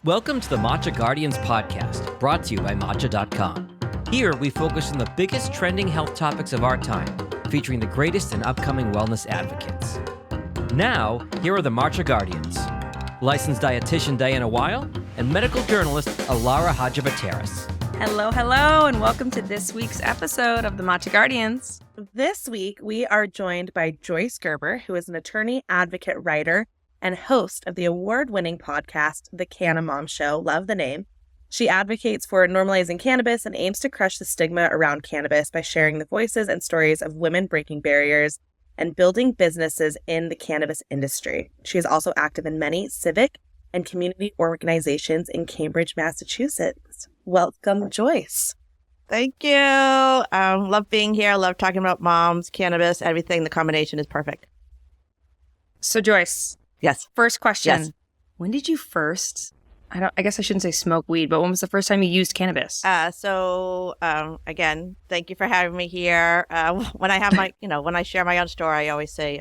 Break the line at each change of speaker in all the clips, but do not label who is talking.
Welcome to the Matcha Guardians Podcast, brought to you by Matcha.com. Here, we focus on the biggest trending health topics of our time, featuring the greatest and upcoming wellness advocates. Now, here are the Matcha Guardians. Licensed dietitian Diana Weil and medical journalist Alara Hadjivateris.
Hello, and welcome to this week's episode of the Matcha Guardians.
This week, we are joined by Joyce Gerber, who is an attorney, advocate, writer, and host of the award-winning podcast, The Canna Mom Show. Love the name. She advocates for normalizing cannabis and aims to crush the stigma around cannabis by sharing the voices and stories of women breaking barriers and building businesses in the cannabis industry. She is also active in many civic and community organizations in Cambridge, Massachusetts. Welcome, Joyce.
Thank you. Love being here. Love talking about moms, cannabis, everything. The combination is perfect.
So, Joyce.
Yes.
First question.
Yes.
When did you first, I guess I shouldn't say smoke weed, but when was the first time you used cannabis?
Again, thank you for having me here. When I have when I share my own story, I always say,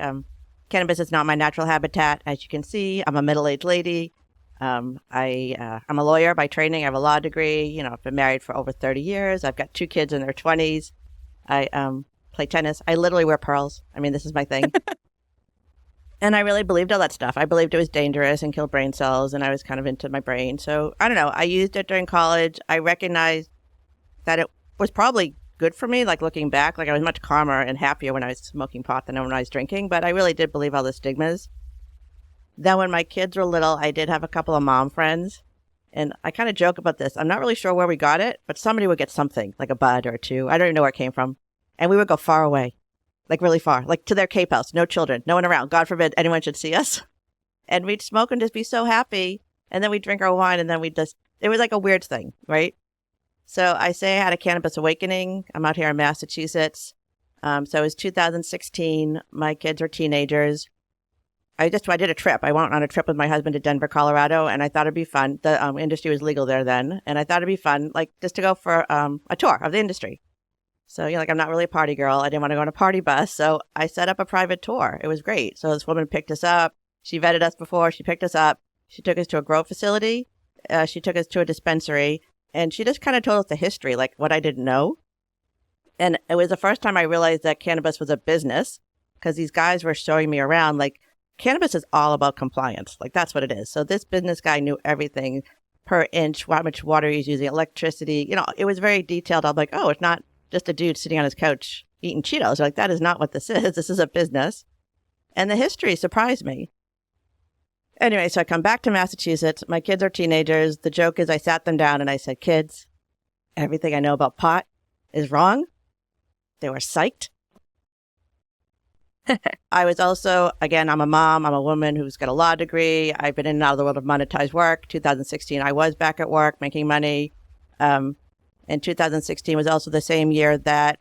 cannabis is not my natural habitat. As you can see, I'm a middle-aged lady. I'm a lawyer by training. I have a law degree. I've been married for over 30 years. I've got 2 kids in their 20s. I play tennis. I literally wear pearls. I mean, this is my thing. And I really believed all that stuff. I believed it was dangerous and killed brain cells, and I was kind of into my brain. So I don't know. I used it during college. I recognized that it was probably good for me. Like looking back, I was much calmer and happier when I was smoking pot than when I was drinking. But I really did believe all the stigmas. Then when my kids were little, I did have a couple of mom friends. And I kind of joke about this. I'm not really sure where we got it, but somebody would get something, like a bud or 2. I don't even know where it came from. And we would go far away, like really far, like to their Cape house, no children, no one around. God forbid anyone should see us. And we'd smoke and just be so happy. And then we'd drink our wine and then it was like a weird thing, right? So I say I had a cannabis awakening. I'm out here in Massachusetts. So it was 2016. My kids were teenagers. I did a trip. I went on a trip with my husband to Denver, Colorado, and I thought it'd be fun. The industry was legal there then. And I thought it'd be fun, just to go for a tour of the industry. So, I'm not really a party girl. I didn't want to go on a party bus. So I set up a private tour. It was great. So this woman picked us up. She vetted us before. She picked us up. She took us to a grow facility. She took us to a dispensary. And she just kind of told us the history, like what I didn't know. And it was the first time I realized that cannabis was a business, because these guys were showing me around, cannabis is all about compliance. That's what it is. So this business guy knew everything per inch, how much water he's using, electricity. It was very detailed. I'm like, oh, it's not just a dude sitting on his couch eating Cheetos. That is not what this is. This is a business. And the history surprised me. Anyway, so I come back to Massachusetts. My kids are teenagers. The joke is I sat them down and I said, kids, everything I know about pot is wrong. They were psyched. I was also, again, I'm a mom. I'm a woman who's got a law degree. I've been in and out of the world of monetized work. 2016, I was back at work making money. And 2016 was also the same year that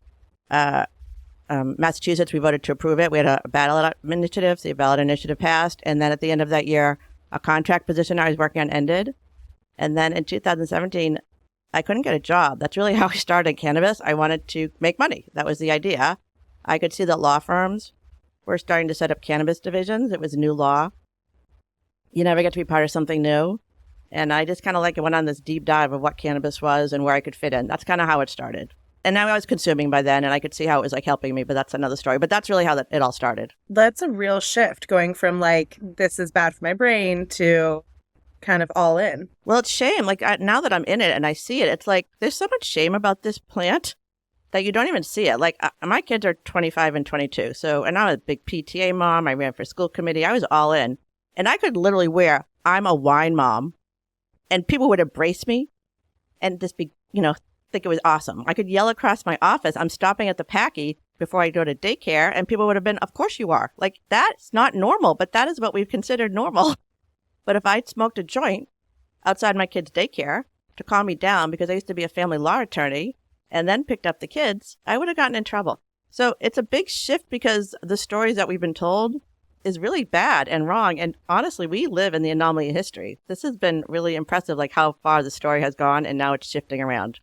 Massachusetts, we voted to approve it. We had a ballot initiative. The ballot initiative passed. And then at the end of that year, a contract position I was working on ended. And then in 2017, I couldn't get a job. That's really how I started cannabis. I wanted to make money. That was the idea. I could see that law firms were starting to set up cannabis divisions. It was a new law. You never get to be part of something new. And I just kind of went on this deep dive of what cannabis was and where I could fit in. That's kind of how it started. And now I was consuming by then, and I could see how it was helping me, but that's another story. But that's really how it all started.
That's a real shift, going from this is bad for my brain to kind of all in.
Well, it's shame. Now that I'm in it and I see it, it's there's so much shame about this plant that you don't even see it. My kids are 25 and 22. And I'm a big PTA mom. I ran for school committee. I was all in. And I could literally wear, I'm a wine mom, and people would embrace me and just be, think it was awesome. I could yell across my office, I'm stopping at the Packy before I go to daycare, and people would have been, of course you are. That's not normal, but that is what we've considered normal. But if I'd smoked a joint outside my kid's daycare to calm me down, because I used to be a family law attorney, and then picked up the kids, I would have gotten in trouble. So it's a big shift, because the stories that we've been told is really bad and wrong. And honestly, we live in the anomaly of history. This has been really impressive, how far the story has gone, and now it's shifting around.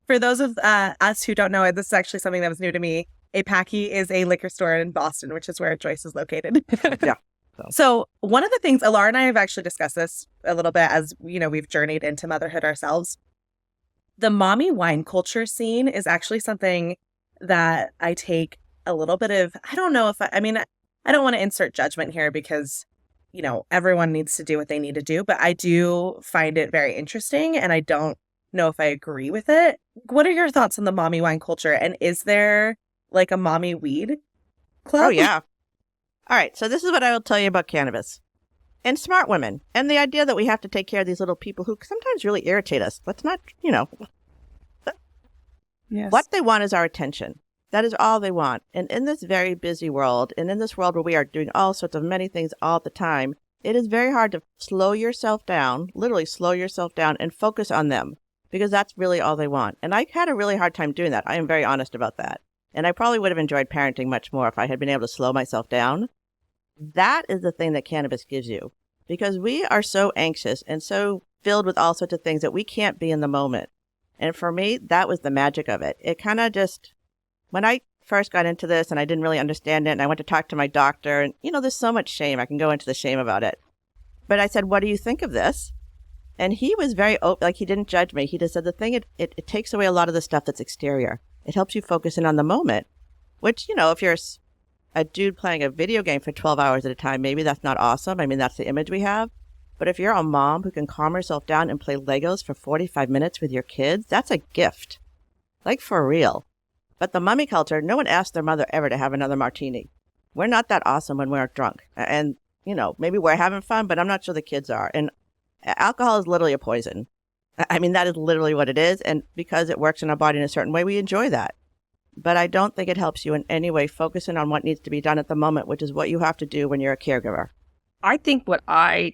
For those of us who don't know it, this is actually something that was new to me. A Packy is a liquor store in Boston, which is where Joyce is located.
Yeah.
So one of the things, Alara and I have actually discussed this a little bit as, you know, we've journeyed into motherhood ourselves. The mommy wine culture scene is actually something that I take a little bit of, I don't know if I mean, I don't want to insert judgment here because, you know, everyone needs to do what they need to do, but I do find it very interesting and I don't know if I agree with it. What are your thoughts on the mommy wine culture? And is there like a mommy weed club?
Oh, yeah. All right. So this is what I will tell you about cannabis and smart women and the idea that we have to take care of these little people who sometimes really irritate us. Let's not, you know,
Yes.
what they want is our attention. That is all they want. And in this very busy world, and in this world where we are doing all sorts of many things all the time, it is very hard to slow yourself down, literally slow yourself down and focus on them because that's really all they want. And I had a really hard time doing that. I am very honest about that. And I probably would have enjoyed parenting much more if I had been able to slow myself down. That is the thing that cannabis gives you because we are so anxious and so filled with all sorts of things that we can't be in the moment. And for me, that was the magic of it. It kind of just, when I first got into this and I didn't really understand it and I went to talk to my doctor and, you know, there's so much shame. I can go into the shame about it. But I said, what do you think of this? And he was very open, like he didn't judge me. He just said the thing, it takes away a lot of the stuff that's exterior. It helps you focus in on the moment, which, you know, if you're a dude playing a video game for 12 hours at a time, maybe that's not awesome. I mean, that's the image we have. But if you're a mom who can calm herself down and play Legos for 45 minutes with your kids, that's a gift. Like for real. But the mummy culture, no one asked their mother ever to have another martini. We're not that awesome when we're drunk. And, you know, maybe we're having fun, but I'm not sure the kids are. And alcohol is literally a poison. I mean, that is literally what it is. And because it works in our body in a certain way, we enjoy that. But I don't think it helps you in any way focusing on what needs to be done at the moment, which is what you have to do when you're a caregiver.
I think what I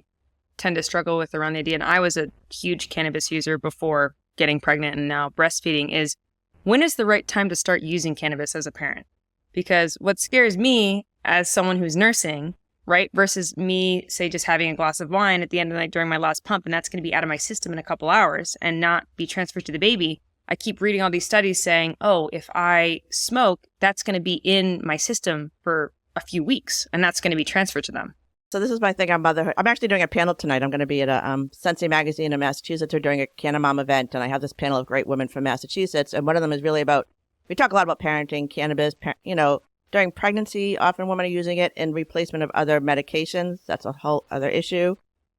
tend to struggle with around the idea, and I was a huge cannabis user before getting pregnant and now breastfeeding, is when is the right time to start using cannabis as a parent? Because what scares me as someone who's nursing, right, versus me, say, just having a glass of wine at the end of the night during my last pump, and that's going to be out of my system in a couple hours and not be transferred to the baby. I keep reading all these studies saying, oh, if I smoke, that's going to be in my system for a few weeks, and that's going to be transferred to them.
So this is my thing on motherhood. I'm actually doing a panel tonight. I'm going to be at a Sensei magazine in Massachusetts. They're doing a Canna Mom event, and I have this panel of great women from Massachusetts. And one of them is really about, we talk a lot about parenting, cannabis, you know, during pregnancy, often women are using it in replacement of other medications. That's a whole other issue.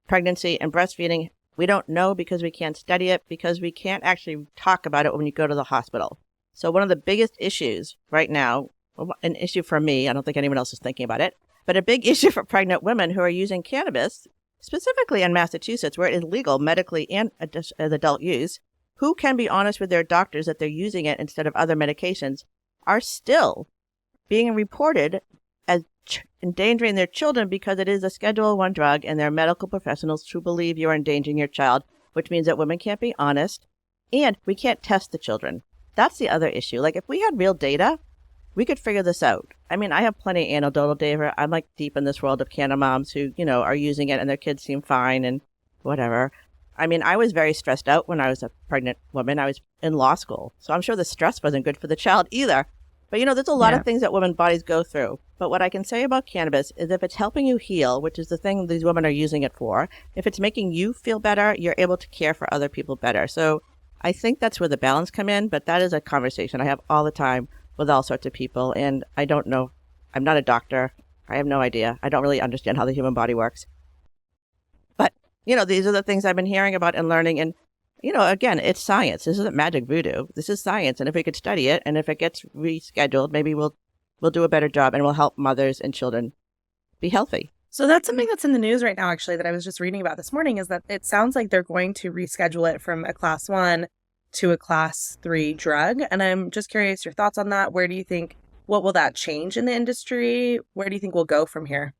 Pregnancy and breastfeeding, we don't know because we can't study it, because we can't actually talk about it when you go to the hospital. So one of the biggest issues right now, an issue for me, I don't think anyone else is thinking about it, but a big issue for pregnant women who are using cannabis, specifically in Massachusetts, where it is legal medically and as adult use, who can be honest with their doctors that they're using it instead of other medications, are still being reported as endangering their children because it is a Schedule I drug and there are medical professionals who believe you're endangering your child, which means that women can't be honest and we can't test the children. That's the other issue. Like if we had real data, we could figure this out. I mean, I have plenty of anecdotal data. I'm like deep in this world of Canna moms who, you know, are using it and their kids seem fine and whatever. I mean, I was very stressed out when I was a pregnant woman. I was in law school. So I'm sure the stress wasn't good for the child either. But, you know, there's a lot of things that women's bodies go through. But what I can say about cannabis is if it's helping you heal, which is the thing these women are using it for, if it's making you feel better, you're able to care for other people better. So I think that's where the balance come in. But that is a conversation I have all the time with all sorts of people. And I don't know. I'm not a doctor. I have no idea. I don't really understand how the human body works. But, you know, these are the things I've been hearing about and learning. And, you know, again, it's science. This isn't magic voodoo. This is science. And if we could study it and if it gets rescheduled, maybe we'll do a better job and we'll help mothers and children be healthy.
So that's something that's in the news right now, actually, that I was just reading about this morning, is that it sounds like they're going to reschedule it from a class 1 to a class 3 drug. And I'm just curious your thoughts on that. Where do you think, what will that change in the industry? Where do you think we'll go from here?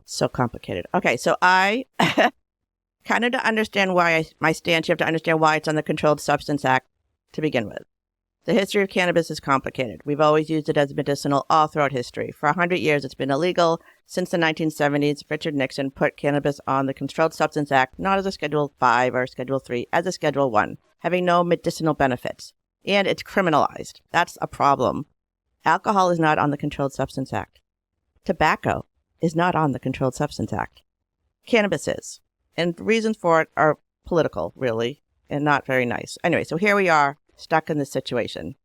So complicated. Okay, so I kind of to understand why my stance, you have to understand why it's on the Controlled Substance Act to begin with. The history of cannabis is complicated. We've always used it as medicinal all throughout history. For 100 years, it's been illegal. Since the 1970s, Richard Nixon put cannabis on the Controlled Substance Act, not as a Schedule 5 or Schedule 3, as a Schedule 1, having no medicinal benefits. And it's criminalized. That's a problem. Alcohol is not on the Controlled Substance Act. Tobacco is not on the Controlled Substance Act. Cannabis is. And the reasons for it are political, really, and not very nice. Anyway, so here we are, stuck in this situation.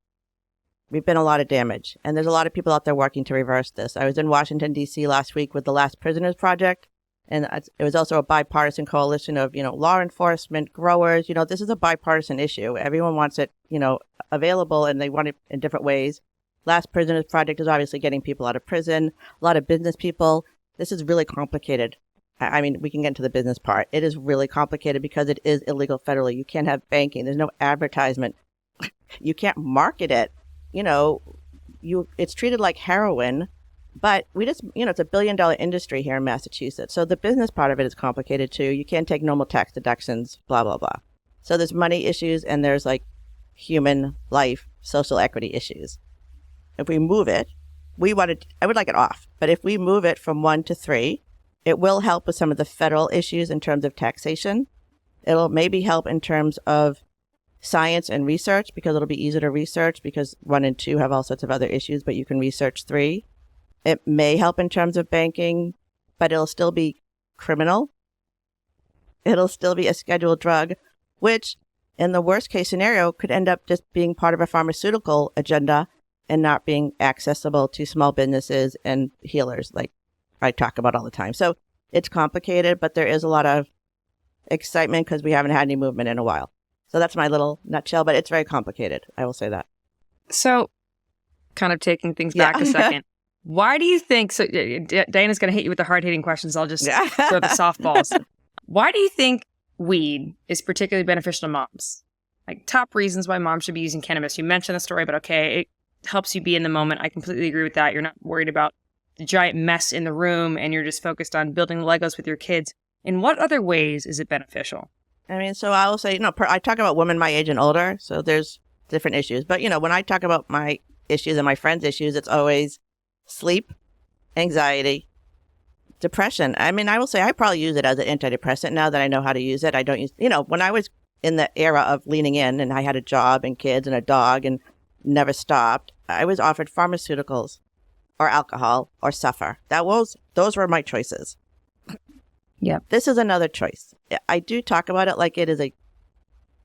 We've been a lot of damage, and there's a lot of people out there working to reverse this. I was in Washington, D.C. last week with the Last Prisoners Project, and it was also a bipartisan coalition of, law enforcement, growers. This is a bipartisan issue. Everyone wants it, available, and they want it in different ways. Last Prisoners Project is obviously getting people out of prison, a lot of business people. This is really complicated. I mean, we can get into the business part. It is really complicated because it is illegal federally. You can't have banking. There's no advertisement. You can't market it. It's treated like heroin, but it's a $1 billion industry here in Massachusetts. So the business part of it is complicated too. You can't take normal tax deductions, blah, blah, blah. So there's money issues and there's like human life, social equity issues. If we move it, I would like it off, but if we move it from 1 to 3, it will help with some of the federal issues in terms of taxation. It'll maybe help in terms of science and research because it'll be easier to research because 1 and 2 have all sorts of other issues, but you can research 3. It may help in terms of banking, but it'll still be criminal. It'll still be a scheduled drug, which in the worst case scenario could end up just being part of a pharmaceutical agenda and not being accessible to small businesses and healers like I talk about all the time. So it's complicated, but there is a lot of excitement because we haven't had any movement in a while. So that's my little nutshell, but it's very complicated. I will say that.
So kind of taking things back a second. Why do you think, so Diana's going to hit you with the hard-hitting questions. I'll just throw the softballs. Why do you think weed is particularly beneficial to moms? Like top reasons why moms should be using cannabis. You mentioned the story, but okay, it helps you be in the moment. I completely agree with that. You're not worried about the giant mess in the room and you're just focused on building Legos with your kids. In what other ways is it beneficial?
I mean, so I will say, I talk about women my age and older, so there's different issues. But, when I talk about my issues and my friends' issues, it's always sleep, anxiety, depression. I mean, I will say I probably use it as an antidepressant now that I know how to use it. I don't use, when I was in the era of leaning in and I had a job and kids and a dog and never stopped, I was offered pharmaceuticals or alcohol or suffer. Those were my choices.
Yeah.
This is another choice. I do talk about it like it is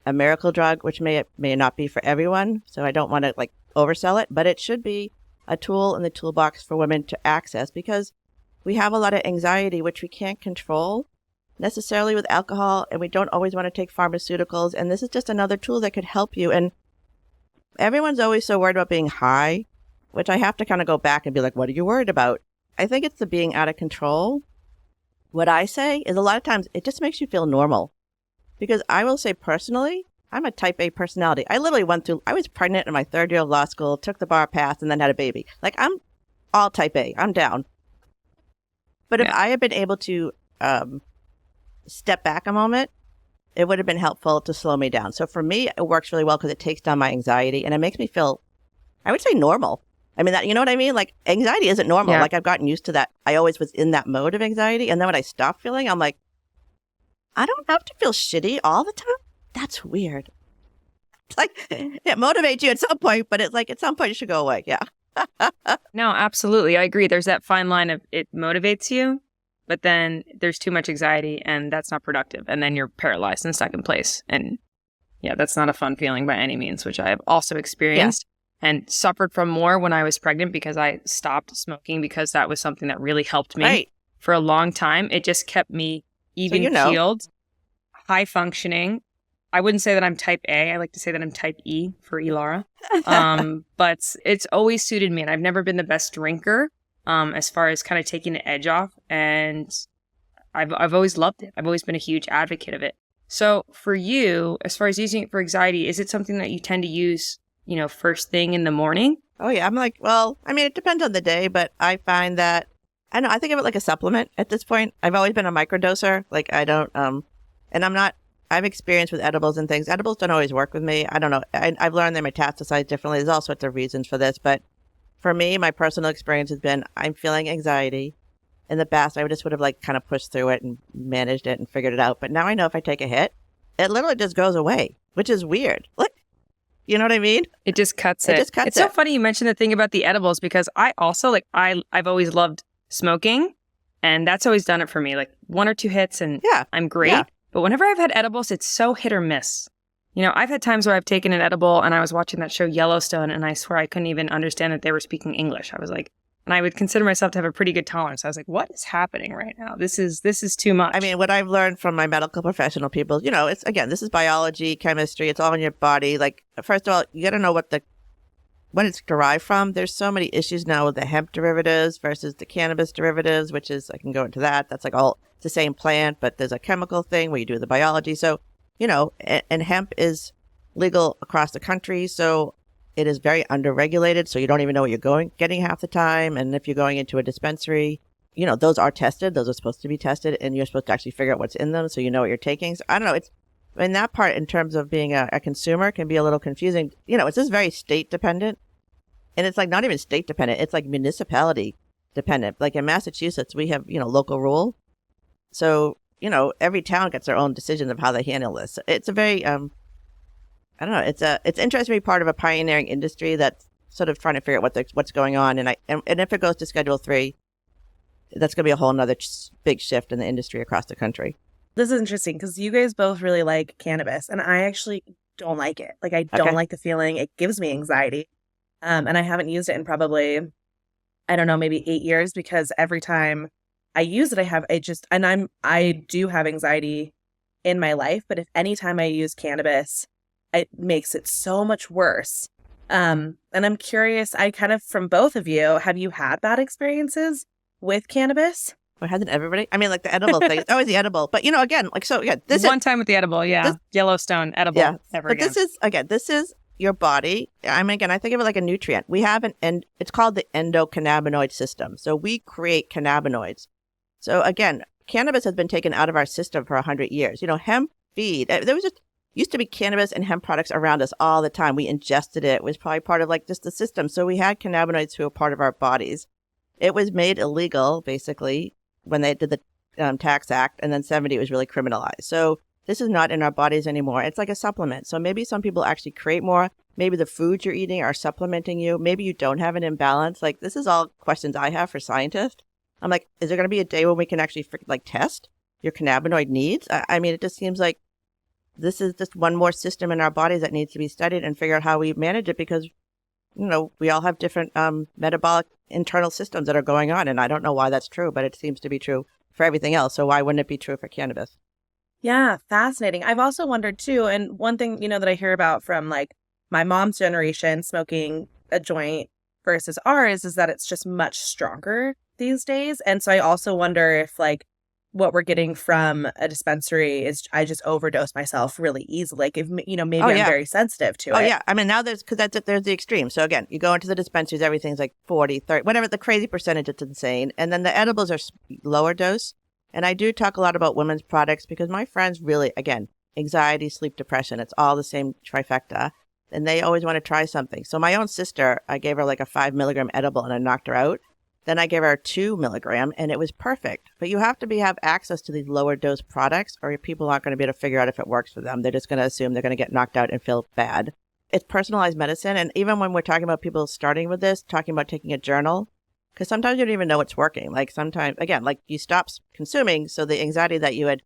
a miracle drug, which may not be for everyone. So I don't want to oversell it, but it should be a tool in the toolbox for women to access because we have a lot of anxiety, which we can't control necessarily with alcohol. And we don't always want to take pharmaceuticals. And this is just another tool that could help you. And everyone's always so worried about being high, which I have to kind of go back and be like, what are you worried about? I think it's the being out of control. What I say is a lot of times it just makes you feel normal because I will say personally, I'm a type A personality. I literally I was pregnant in my 3rd year of law school, took the bar pass and then had a baby. I'm all type A. I'm down. But if I had been able to step back a moment, it would have been helpful to slow me down. So for me, it works really well because it takes down my anxiety and it makes me feel, I would say normal. I mean, you know what I mean? Anxiety isn't normal.
Yeah.
I've gotten used to that. I always was in that mode of anxiety. And then when I stop feeling, I'm like, I don't have to feel shitty all the time. That's weird. It's it motivates you at some point, but it's at some point it should go away. Yeah.
No, absolutely. I agree. There's that fine line of it motivates you, but then there's too much anxiety and that's not productive. And then you're paralyzed and stuck in place. And yeah, that's not a fun feeling by any means, which I have also experienced. Yeah. And suffered from more when I was pregnant because I stopped smoking because that was something that really helped me for a long time. It just kept me even-keeled, high functioning. I wouldn't say that I'm type A. I like to say that I'm type E for Elara. But it's always suited me. And I've never been the best drinker as far as kind of taking the edge off. And I've always loved it. I've always been a huge advocate of it. So for you, as far as using it for anxiety, is it something that you tend to use first thing in the morning?
Oh, yeah. I'm it depends on the day, but I find that, I think of it like a supplement at this point. I've always been a microdoser. I don't, and I've experienced with edibles and things. Edibles don't always work with me. I don't know. I've learned they metastasize differently. There's all sorts of reasons for this, but for me, my personal experience has been, I'm feeling anxiety. In the past, I would have kind of pushed through it and managed it and figured it out. But now I know if I take a hit, it literally just goes away, which is weird. You know what I mean?
It just cuts it. It's so funny you mentioned the thing about the edibles because I also I've always loved smoking And that's always done it for me. Like 1 or 2 hits and I'm great.
Yeah.
But whenever I've had edibles, it's so hit or miss. You know, I've had times where I've taken an edible and I was watching that show Yellowstone and I swear I couldn't even understand that they were speaking English. I was like, and I would consider myself to have a pretty good tolerance. I was like, what is happening right now? This is too much.
I mean, what I've learned from my medical professional people, you know, it's, again, this is biology, chemistry, it's all in your body. Like, first of all, you got to know what it's derived from. There's so many issues now with the hemp derivatives versus the cannabis derivatives, which is, I can go into that. That's like all it's the same plant, but there's a chemical thing where you do the biology. So, you know, and hemp is legal across the country. So it is very underregulated. So you don't even know what you're getting half the time. And if you're going into a dispensary, you know, those are tested. Those are supposed to be tested. And you're supposed to actually figure out what's in them so you know what you're taking. So I don't know. It's in that part, in terms of being a consumer, can be a little confusing. You know, it's just very state dependent. And it's like not even state dependent. It's like municipality dependent. Like in Massachusetts, we have, you know, local rule. So, you know, every town gets their own decision of how they handle this. It's a very, I don't know. It's interesting to be part of a pioneering industry that's sort of trying to figure out what's going on. And if it goes to Schedule 3, that's going to be a whole nother big shift in the industry across the country.
This is interesting because you guys both really like cannabis and I actually don't like it. Like I don't like the feeling. It gives me anxiety. And I haven't used it in probably, I don't know, maybe 8 years because every time I use it, I do have anxiety in my life. But if any time I use cannabis, it makes it so much worse. And I'm curious, from both of you, have you had bad experiences with cannabis?
Or hasn't everybody? I mean, like the edible thing, it's always the edible. But, you know, again, like, so, yeah, this
one time with the edible, Yellowstone edible, never again.
This is your body. I mean, again, I think of it like a nutrient. We have it's called the endocannabinoid system. So we create cannabinoids. So again, cannabis has been taken out of our system for 100 years. You know, hemp feed, used to be cannabis and hemp products around us all the time. We ingested it. It was probably part of like just the system. So we had cannabinoids who were part of our bodies. It was made illegal, basically, when they did the Tax Act, and then 70 it was really criminalized. So this is not in our bodies anymore. It's like a supplement. So maybe some people actually create more. Maybe the foods you're eating are supplementing you. Maybe you don't have an imbalance. Like, this is all questions I have for scientists. I'm like, is there going to be a day when we can actually test your cannabinoid needs? I mean, it just seems like this is just one more system in our bodies that needs to be studied and figure out how we manage it because, you know, we all have different metabolic internal systems that are going on. And I don't know why that's true, but it seems to be true for everything else. So why wouldn't it be true for cannabis?
Yeah, fascinating. I've also wondered too, and one thing, you know, that I hear about from like my mom's generation smoking a joint versus ours is that it's just much stronger these days. And so I also wonder if like what we're getting from a dispensary is I just overdose myself really easily. Like if, you know, maybe I'm very sensitive to it.
Oh yeah. I mean, now there's the extreme. So again, you go into the dispensaries, everything's like 40, 30, whatever, the crazy percentage, it's insane. And then the edibles are lower dose. And I do talk a lot about women's products because my friends really, again, anxiety, sleep, depression, it's all the same trifecta. And they always want to try something. So my own sister, I gave her like a 5 milligram edible and I knocked her out. Then I gave her a 2 milligram and it was perfect. But you have to have access to these lower dose products or people aren't going to be able to figure out if it works for them. They're just going to assume they're going to get knocked out and feel bad. It's personalized medicine. And even when we're talking about people starting with this, talking about taking a journal, because sometimes you don't even know it's working. Like sometimes, again, like you stop consuming. So the anxiety that you had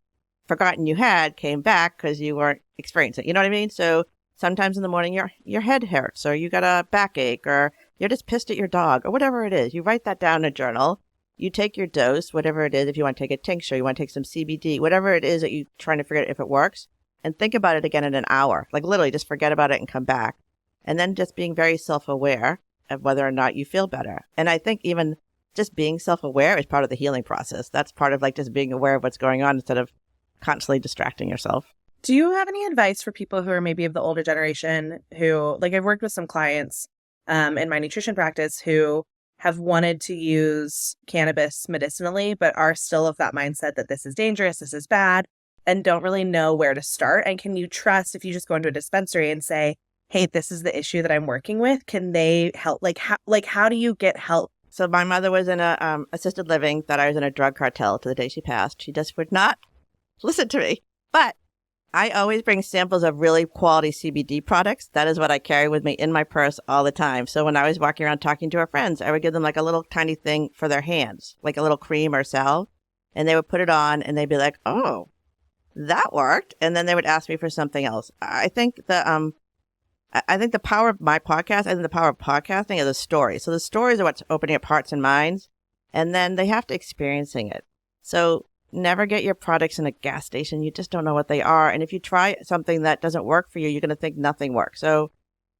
forgotten you had came back because you weren't experiencing it. You know what I mean? So sometimes in the morning, your head hurts or you got a backache or you're just pissed at your dog or whatever it is. You write that down in a journal. You take your dose, whatever it is. If you want to take a tincture, you want to take some CBD, whatever it is that you're trying to figure out if it works. And think about it again in an hour. Like literally just forget about it and come back. And then just being very self-aware of whether or not you feel better. And I think even just being self-aware is part of the healing process. That's part of like just being aware of what's going on instead of constantly distracting yourself.
Do you have any advice for people who are maybe of the older generation who, like I've worked with some clients in my nutrition practice who have wanted to use cannabis medicinally, but are still of that mindset that this is dangerous, this is bad, and don't really know where to start? And can you trust if you just go into a dispensary and say, hey, this is the issue that I'm working with, can they help? How do you get help?
So my mother was in a assisted living that I was in a drug cartel to the day she passed. She just would not listen to me. But I always bring samples of really quality CBD products. That is what I carry with me in my purse all the time. So when I was walking around talking to our friends, I would give them like a little tiny thing for their hands, like a little cream or salve, and they would put it on and they'd be like, oh, that worked. And then they would ask me for something else. I think the power of my podcast, I think the power of podcasting is the story. So the stories are what's opening up hearts and minds, and then they have to experiencing it. So never get your products in a gas station. You just don't know what they are. And if you try something that doesn't work for you, you're going to think nothing works. So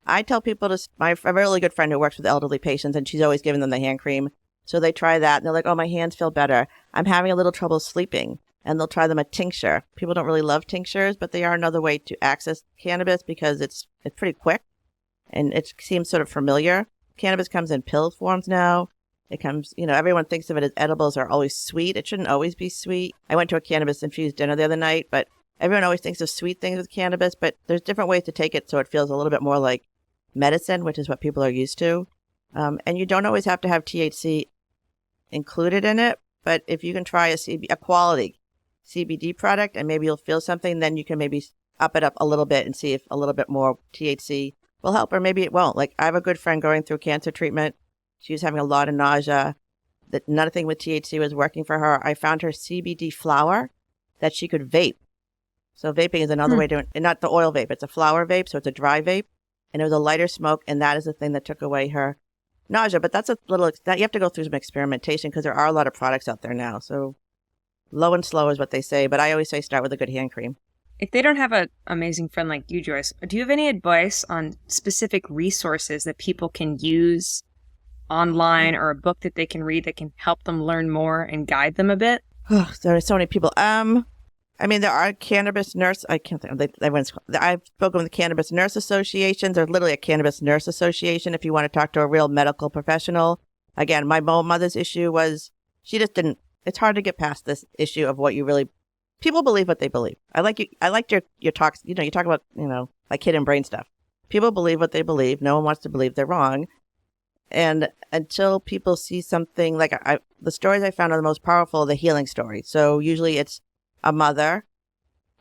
I tell people I have a really good friend who works with elderly patients, and she's always giving them the hand cream. So they try that and they're like, oh, my hands feel better. I'm having a little trouble sleeping. And they'll try them a tincture. People don't really love tinctures, but they are another way to access cannabis because it's pretty quick and it seems sort of familiar. Cannabis comes in pill forms now. It comes, everyone thinks of it as edibles are always sweet. It shouldn't always be sweet. I went to a cannabis infused dinner the other night, but everyone always thinks of sweet things with cannabis, but there's different ways to take it so it feels a little bit more like medicine, which is what people are used to. And you don't always have to have THC included in it, but if you can try a quality CBD product and maybe you'll feel something, then you can maybe up it up a little bit and see if a little bit more THC will help, or maybe it won't. Like I have a good friend going through cancer treatment. She was having a lot of nausea. That nothing with THC was working for her. I found her CBD flower that she could vape. So vaping is another way to, and not the oil vape. It's a flower vape, so it's a dry vape, and it was a lighter smoke, and that is the thing that took away her nausea. But that's that you have to go through some experimentation because there are a lot of products out there now. So low and slow is what they say, but I always say start with a good hand cream.
If they don't have an amazing friend like you, Joyce, do you have any advice on specific resources that people can use online or a book that they can read that can help them learn more and guide them a bit?
Oh, there are so many people. There are cannabis nurse. I can't think. I've spoken with the Cannabis Nurse Association. There's literally a Cannabis Nurse Association if you want to talk to a real medical professional. Again, my mother's issue was she just didn't. It's hard to get past this issue of what you really. People believe what they believe. I liked your talks. You talk about like hidden brain stuff. People believe what they believe. No one wants to believe they're wrong. And until people see something like the stories I found are the most powerful, the healing stories. So usually it's a mother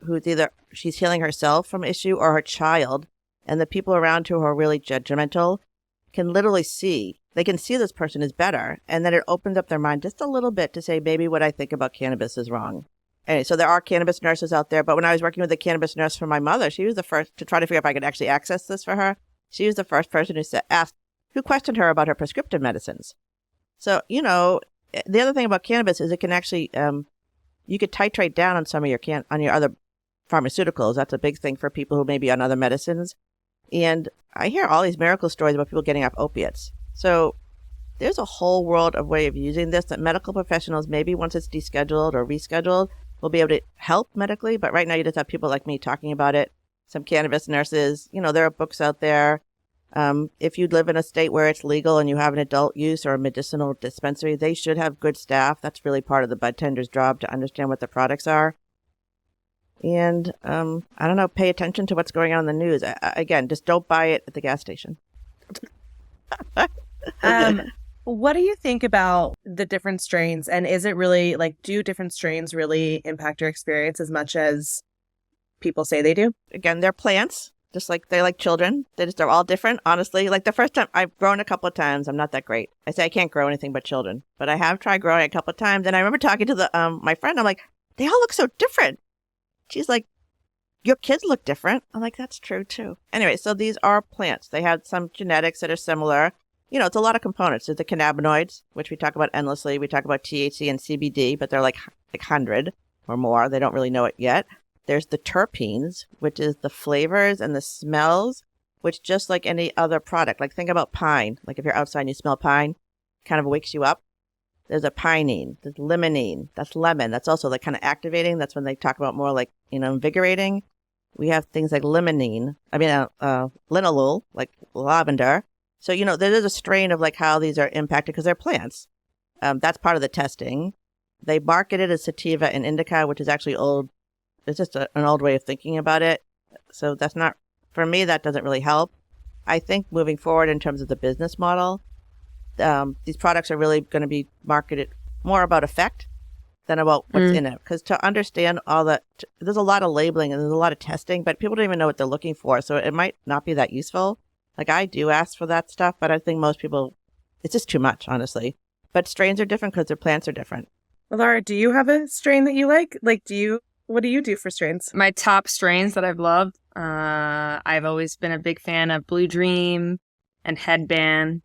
who's either she's healing herself from issue or her child, and the people around her who are really judgmental can literally see. They can see this person is better, and then it opens up their mind just a little bit to say, maybe what I think about cannabis is wrong. Anyway, so there are cannabis nurses out there, but when I was working with a cannabis nurse for my mother, she was the first to try to figure out if I could actually access this for her. She was the first person who questioned her about her prescriptive medicines. So, the other thing about cannabis is it can actually, you could titrate down on some of your other pharmaceuticals. That's a big thing for people who may be on other medicines. And I hear all these miracle stories about people getting off opiates. So there's a whole world of way of using this that medical professionals, maybe once it's descheduled or rescheduled, will be able to help medically. But right now you just have people like me talking about it. Some cannabis nurses, there are books out there. If you live in a state where it's legal and you have an adult use or a medicinal dispensary, they should have good staff. That's really part of the bud tender's job to understand what the products are. And, I don't know, pay attention to what's going on in the news. Again, just don't buy it at the gas station.
What do you think about the different strains? And is it really do different strains really impact your experience as much as people say they do?
Again, they're plants. Just like they're like children. They're all different, honestly. Like the first time I've grown a couple of times, I'm not that great. I say I can't grow anything but children, but I have tried growing a couple of times. And I remember talking to my friend. I'm like, they all look so different. She's like, your kids look different. I'm like, that's true too. Anyway, so these are plants. They have some genetics that are similar. It's a lot of components. There's the cannabinoids, which we talk about endlessly. We talk about THC and CBD, but they're like 100 or more. They don't really know it yet. There's the terpenes, which is the flavors and the smells, which just like any other product, like think about pine. Like if you're outside and you smell pine, kind of wakes you up. There's a pinene, there's limonene, that's lemon. That's also like kind of activating. That's when they talk about more like, invigorating. We have things like linalool, like lavender. So, there is a strain of like how these are impacted because they're plants. That's part of the testing. They market it as sativa and indica, which is actually old. It's just an old way of thinking about it. So that's not, for me, that doesn't really help. I think moving forward in terms of the business model, these products are really going to be marketed more about effect than about what's in it. Because to understand all that, there's a lot of labeling and there's a lot of testing, but people don't even know what they're looking for. So it might not be that useful. Like I do ask for that stuff, but I think most people, it's just too much, honestly. But strains are different because their plants are different.
Well, Laura, do you have a strain that you like? Like, what do you do for strains?
My top strains that I've loved, I've always been a big fan of Blue Dream and Headband.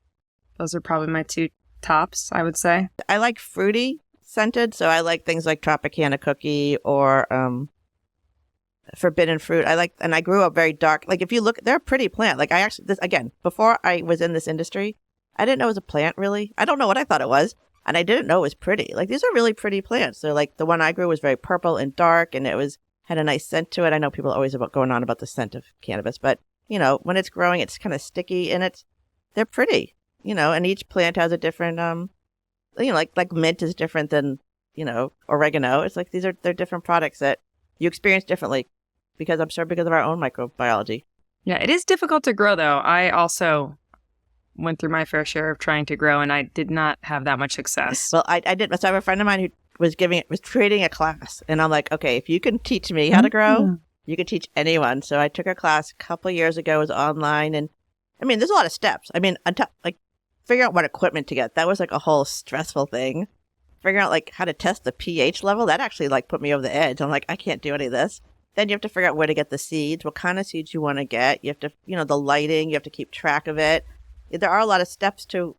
Those are probably my two tops, I would say.
I like fruity scented, so I like things like Tropicana Cookie or Forbidden Fruit. And I grew up very dark. Like if you look, they're a pretty plant. Like again, before I was in this industry, I didn't know it was a plant really. I don't know what I thought it was. And I didn't know it was pretty. Like these are really pretty plants. They're like the one I grew was very purple and dark and had a nice scent to it. I know people are always going on about the scent of cannabis, but when it's growing, it's kind of sticky and they're pretty, and each plant has a different, like mint is different than, oregano. It's like they're different products that you experience differently because of our own microbiology. Yeah,
it is difficult to grow though. I also went through my fair share of trying to grow and I did not have that much success.
Well, I did. So I have a friend of mine who was creating a class and I'm like, okay, if you can teach me how to grow, you can teach anyone. So I took a class a couple of years ago. It was online and there's a lot of steps. Figuring out what equipment to get. That was like a whole stressful thing. Figuring out like how to test the pH level. That actually like put me over the edge. I'm like, I can't do any of this. Then you have to figure out where to get the seeds, what kind of seeds you want to get. You have to, the lighting, you have to keep track of it. There are a lot of steps to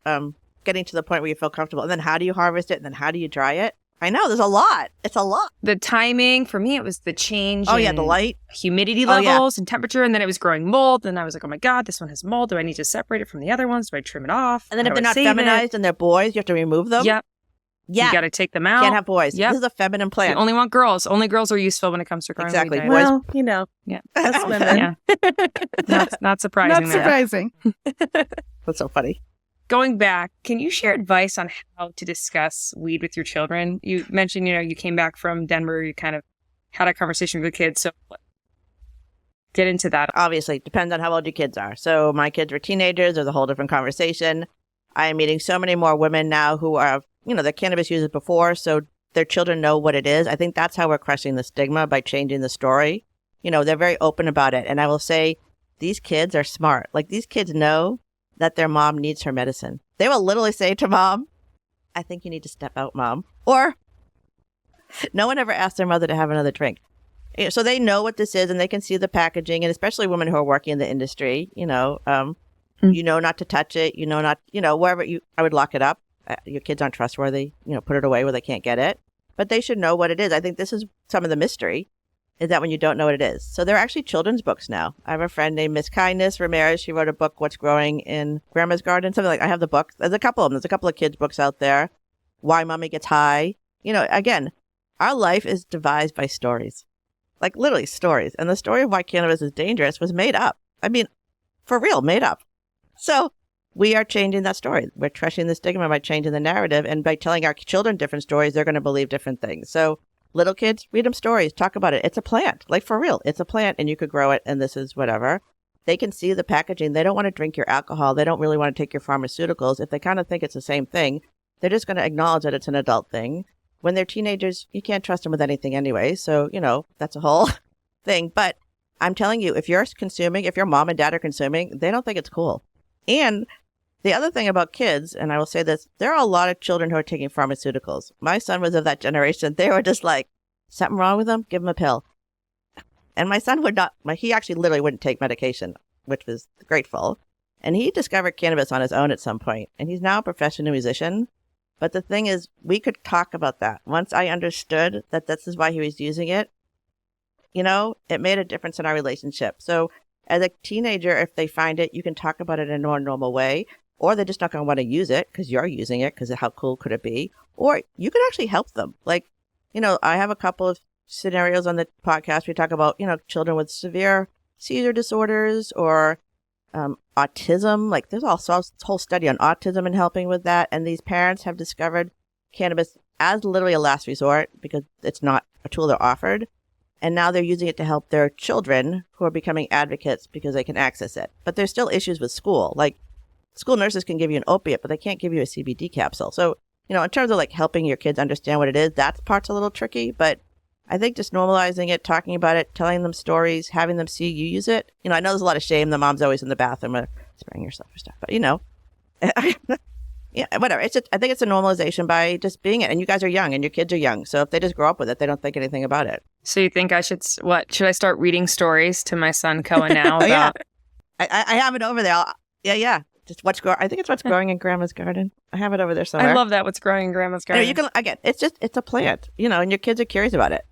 getting to the point where you feel comfortable. And then how do you harvest it? And then how do you dry it? I know, there's a lot. It's a lot.
The timing, for me, it was the change
in the light.
Humidity levels and temperature. And then it was growing mold. And I was like, oh my God, this one has mold. Do I need to separate it from the other ones? Do I trim it off?
And then if they're not feminized and they're boys, you have to remove them?
Yep.
Yeah.
You got to take them out.
Can't have boys. Yep. This is a feminine plant.
You only want girls. Only girls are useful when it comes to growing.
Exactly.
Well,
yeah.
Us women.
Yeah. Not surprising.
Not surprising.
That's so funny.
Going back, can you share advice on how to discuss weed with your children? You mentioned, you came back from Denver, you kind of had a conversation with the kids. So get into that.
Obviously, it depends on how old your kids are. So my kids were teenagers. There's a whole different conversation. I am meeting so many more women now who are, they're cannabis users before, so their children know what it is. I think that's how we're crushing the stigma, by changing the story. They're very open about it. And I will say, these kids are smart. Like, these kids know that their mom needs her medicine. They will literally say to mom, I think you need to step out, mom. Or no one ever asked their mother to have another drink. So they know what this is and they can see the packaging, and especially women who are working in the industry, not to touch it, wherever I would lock it up. Your kids aren't trustworthy, put it away where they can't get it. But they should know what it is. I think this is some of the mystery, is that when you don't know what it is. So there are actually children's books now. I have a friend named Miss Kindness Ramirez. She wrote a book, What's Growing in Grandma's Garden, something like. I have the book. There's a couple of them. There's a couple of kids' books out there. Why Mommy Gets High. Again, our life is devised by stories. Like literally stories. And the story of why cannabis is dangerous was made up. For real, made up. So we are changing that story. We're trashing the stigma by changing the narrative. And by telling our children different stories, they're going to believe different things. So little kids, read them stories, talk about it. It's a plant. Like for real, it's a plant and you could grow it and this is whatever. They can see the packaging. They don't want to drink your alcohol. They don't really want to take your pharmaceuticals. If they kind of think it's the same thing, they're just going to acknowledge that it's an adult thing. When they're teenagers, you can't trust them with anything anyway. So, that's a whole thing. But I'm telling you, if your mom and dad are consuming, they don't think it's cool. And the other thing about kids, and I will say this, there are a lot of children who are taking pharmaceuticals. My son was of that generation. They were just like, something wrong with them? Give him a pill. And my son would not, he actually literally wouldn't take medication, which was grateful. And he discovered cannabis on his own at some point. And he's now a professional musician. But the thing is, we could talk about that. Once I understood that this is why he was using it, it made a difference in our relationship. So as a teenager, if they find it, you can talk about it in a more normal way. Or they're just not going to want to use it because you're using it, because how cool could it be? Or you can actually help them. Like, I have a couple of scenarios on the podcast. We talk about, children with severe seizure disorders or autism. Like there's also a whole study on autism and helping with that. And these parents have discovered cannabis as literally a last resort because it's not a tool they're offered. And now they're using it to help their children who are becoming advocates because they can access it. But there's still issues with school. Like, school nurses can give you an opiate, but they can't give you a CBD capsule. So in terms of like helping your kids understand what it is, that part's a little tricky. But I think just normalizing it, talking about it, telling them stories, having them see you use it. I know there's a lot of shame. The mom's always in the bathroom spraying yourself or stuff. But, yeah, whatever. I think it's a normalization by just being it. And you guys are young and your kids are young. So if they just grow up with it, they don't think anything about it.
So you think I should I start reading stories to my son Cohen now?
Oh,
about...
yeah. I have it over there. Yeah. Just I think it's what's growing in Grandma's garden. I have it over there somewhere.
I love that. What's growing in Grandma's garden.
It's a plant, and your kids are curious about it.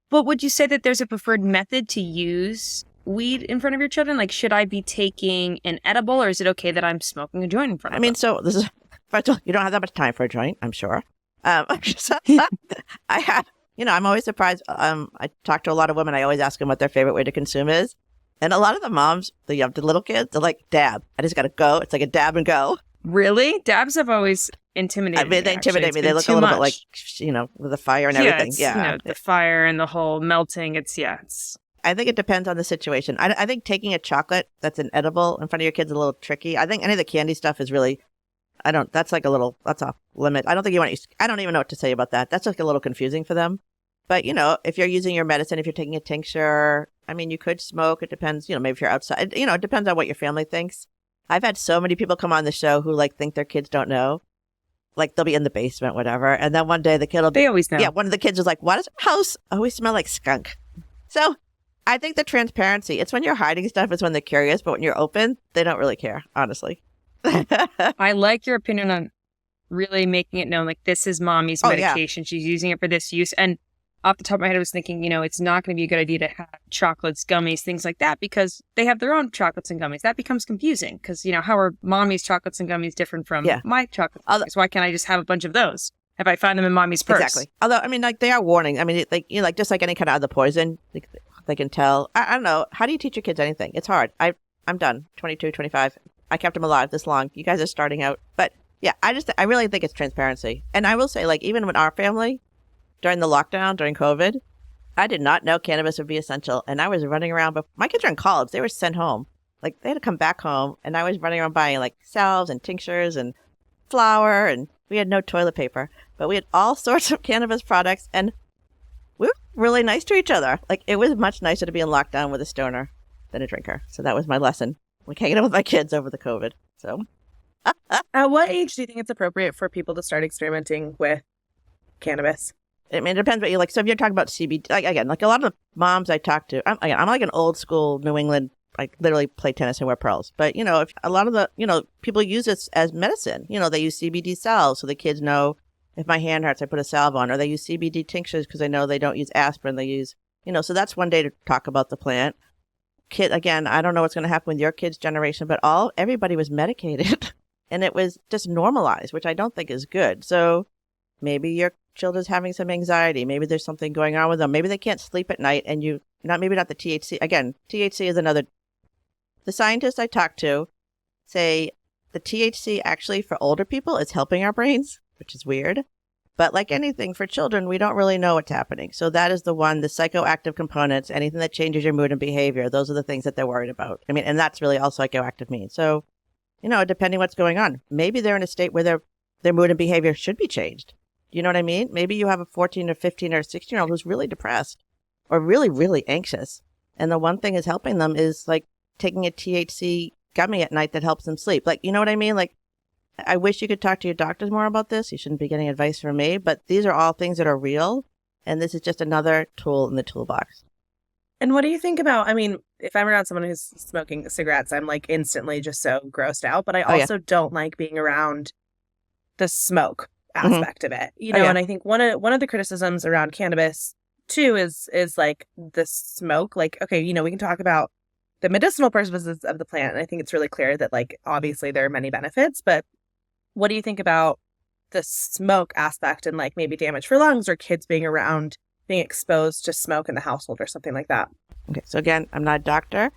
But would you say that there's a preferred method to use weed in front of your children? Like, should I be taking an edible, or is it okay that I'm smoking a joint in front of them?
So this is, first of all, you don't have that much time for a joint, I'm sure. I'm always surprised. I talk to a lot of women. I always ask them what their favorite way to consume is. And a lot of the moms, the little kids, they're like, dab. I just got to go. It's like a dab and go.
Really? Dabs have always intimidated me.
They intimidate me. They look a little bit like, with the fire and everything.
Yeah. The fire and the whole melting. It's.
I think it depends on the situation. I think taking a chocolate that's an edible in front of your kids is a little tricky. I think any of the candy stuff is really, that's off limit. I don't think you want to, I don't even know what to say about that. That's like a little confusing for them. But, if you're using your medicine, if you're taking a tincture, you could smoke. It depends, maybe if you're outside, it depends on what your family thinks. I've had so many people come on the show who think their kids don't know. Like they'll be in the basement, whatever. And then one day the kid will be.
They always know.
Yeah. One of the kids was like, why does our house always smell like skunk? So I think the transparency, it's when you're hiding stuff, it's when they're curious. But when you're open, they don't really care, honestly.
I like your opinion on really making it known, like this is mommy's medication. Yeah. She's using it for this use. And off the top of my head, I was thinking, it's not going to be a good idea to have chocolates, gummies, things like that, because they have their own chocolates and gummies. That becomes confusing because, how are mommy's chocolates and gummies different from my chocolates? So why can't I just have a bunch of those if I find them in mommy's purse?
Exactly. Although, they are warning. Just like any kind of other poison, they can tell. I don't know. How do you teach your kids anything? It's hard. I'm done. 22, 25. I kept them alive this long. You guys are starting out. But yeah, I really think it's transparency. And I will say, even with our family, during the lockdown, during COVID, I did not know cannabis would be essential. And I was running around, but my kids are in college. They were sent home. They had to come back home. And I was running around buying salves and tinctures and flour. And we had no toilet paper, but we had all sorts of cannabis products. And we were really nice to each other. It was much nicer to be in lockdown with a stoner than a drinker. So that was my lesson. Hanging out with my kids over the COVID. So
at what age do you think it's appropriate for people to start experimenting with cannabis?
It depends what you like. So if you're talking about CBD, a lot of the moms I talk to, I'm like an old school New England, literally play tennis and wear pearls. But, if a lot of the, people use this as medicine, they use CBD salves. So the kids know if my hand hurts, I put a salve on, or they use CBD tinctures because they know they don't use aspirin. They use, so that's one day to talk about the plant. Again, I don't know what's going to happen with your kids' generation, but everybody was medicated and it was just normalized, which I don't think is good. So maybe your children's having some anxiety. Maybe there's something going on with them. Maybe they can't sleep at night and maybe not the THC. Again, THC is another. The scientists I talk to say the THC actually for older people is helping our brains, which is weird. But like anything for children, we don't really know what's happening. So that is the psychoactive components, anything that changes your mood and behavior. Those are the things that they're worried about. And that's really all psychoactive means. So, depending what's going on, maybe they're in a state where their mood and behavior should be changed. You know what I mean? Maybe you have a 14 or 15 or 16-year-old who's really depressed or really, really anxious. And the one thing is helping them is taking a THC gummy at night that helps them sleep. You know what I mean? I wish you could talk to your doctors more about this. You shouldn't be getting advice from me, but these are all things that are real. And this is just another tool in the toolbox.
And what do you think about, if I'm around someone who's smoking cigarettes, I'm instantly just so grossed out, but I also don't like being around the smoke aspect of it, and I think one of the criticisms around cannabis too is the smoke. Okay, we can talk about the medicinal purposes of the plant, and I think it's really clear that obviously there are many benefits, but what do you think about the smoke aspect and maybe damage for lungs or kids being exposed to smoke in the household or something like that?
Okay, so again, I'm not a doctor.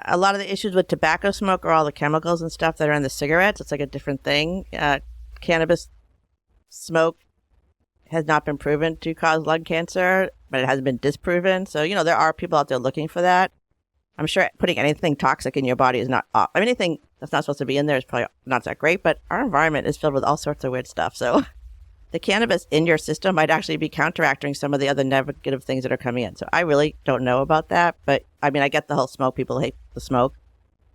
A lot of the issues with tobacco smoke are all the chemicals and stuff that are in the cigarettes. It's a different thing. Cannabis smoke has not been proven to cause lung cancer, but it hasn't been disproven. So, there are people out there looking for that. I'm sure putting anything toxic in your body is not, anything that's not supposed to be in there is probably not that great, but our environment is filled with all sorts of weird stuff. So the cannabis in your system might actually be counteracting some of the other negative things that are coming in. So I really don't know about that. But I mean, I get the whole smoke. People hate the smoke.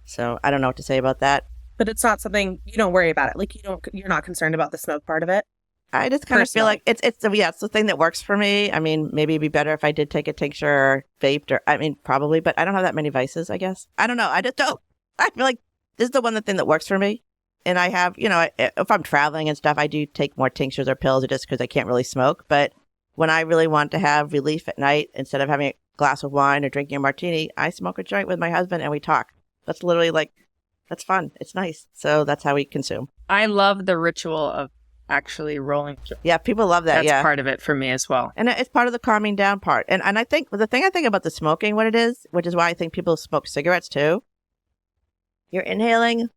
So I don't know what to say about that.
But it's not something, you don't worry about it. Like you're not concerned about the smoke part of it.
I just kind of feel like it's the thing that works for me. I mean, maybe it'd be better if I did take a tincture or vaped or, I mean, probably, but I don't have that many vices, I guess. I don't know. I just don't. I feel like this is the one thing that works for me. And I have, you know, if I'm traveling and stuff, I do take more tinctures or pills just because I can't really smoke. But when I really want to have relief at night, instead of having a glass of wine or drinking a martini, I smoke a joint with my husband and we talk. That's literally like, that's fun. It's nice. So that's how we consume.
I love the ritual of actually rolling.
Yeah, people love that.
That's part of it for me as well.
And it's part of the calming down part. And I think the thing I think about the smoking, what it is, which is why I think people smoke cigarettes too, you're inhaling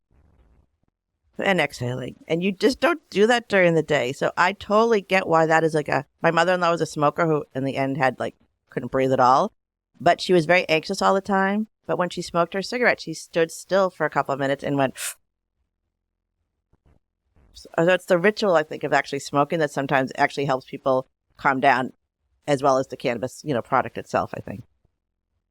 and exhaling. And you just don't do that during the day. So I totally get why that is like my mother-in-law was a smoker who in the end couldn't breathe at all. But she was very anxious all the time. But when she smoked her cigarette, she stood still for a couple of minutes and went. So it's the ritual, I think, of actually smoking that sometimes actually helps people calm down, as well as the cannabis, product itself, I think.